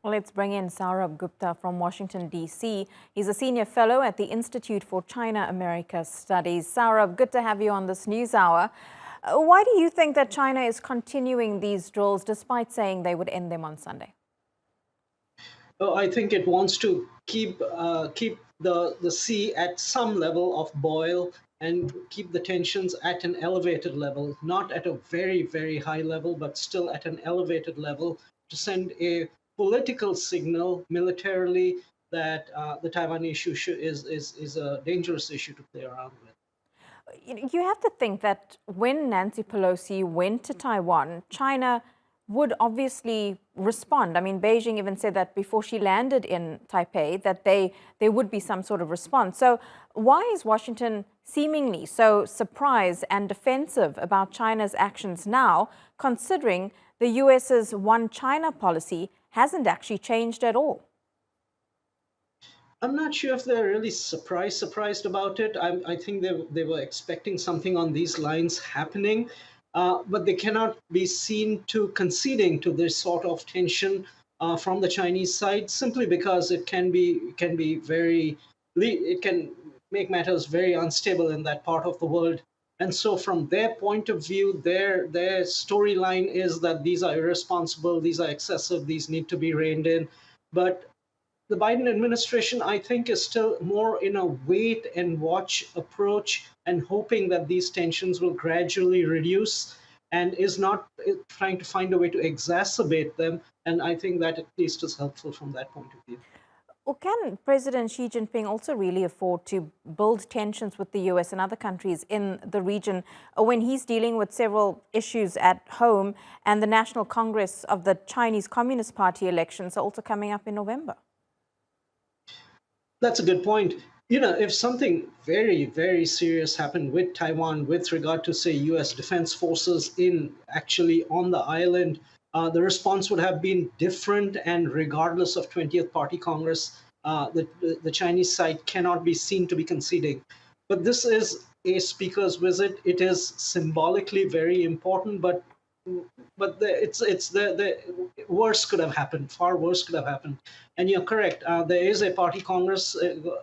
Well, let's bring in Sourabh Gupta from Washington, D.C. He's a senior fellow at the Institute for China-America Studies. Sourabh, good to have you on this news hour. Why do you think that China is continuing these drills despite saying they would end them on Sunday? Oh, I think it wants to keep the sea at some level of boil and keep the tensions at an elevated level, not at a very high level, but still at an elevated level to send a political signal militarily that the Taiwan issue is a dangerous issue to play around with. You have to think that when Nancy Pelosi went to Taiwan, China would obviously respond. I mean, Beijing even said that before she landed in Taipei, that there would be some sort of response. So why is Washington seemingly so surprised and defensive about China's actions now, considering the US's one China policy hasn't actually changed at all? I'm not sure if they're really surprised about it. I think they were expecting something on these lines happening, but they cannot be seen to conceding to this sort of tension from the Chinese side simply because it can make matters very unstable in that part of the world. And so, from their point of view, their storyline is that these are irresponsible, these are excessive, these need to be reined in. But the Biden administration, I think, is still more in a wait and watch approach and hoping that these tensions will gradually reduce and is not trying to find a way to exacerbate them. And I think that at least is helpful from that point of view. Well, can President Xi Jinping also really afford to build tensions with the US and other countries in the region when he's dealing with several issues at home and the National Congress of the Chinese Communist Party elections are also coming up in November? That's a good point. If something very serious happened with Taiwan with regard to, say, US defense forces in actually on the island, the response would have been different. And regardless of 20th Party Congress, the Chinese side cannot be seen to be conceding. But this is a speaker's visit. It is symbolically very important, but the worst could have happened. Far worse could have happened. And you're correct. There is a party congress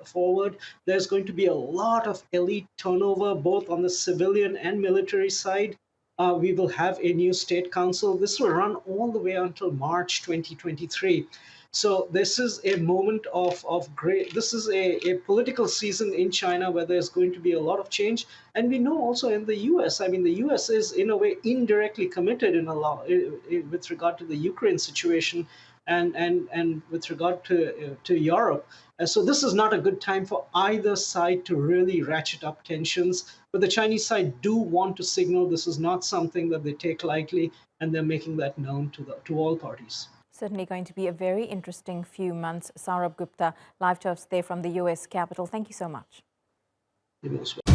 forward. There's going to be a lot of elite turnover, both on the civilian and military side. We will have a new state council. This will run all the way until March 2023. So this is a moment of great, this is a political season in China where there's going to be a lot of change. And we know also in the US, I mean, the US is in a way indirectly committed in a lot with regard to the Ukraine situation and with regard to Europe. And so this is not a good time for either side to really ratchet up tensions. But the Chinese side do want to signal this is not something that they take lightly, and they're making that known to all parties. Certainly going to be a very interesting few months. Sourabh Gupta, live to us there from the US Capitol. Thank you so much. You're most welcome.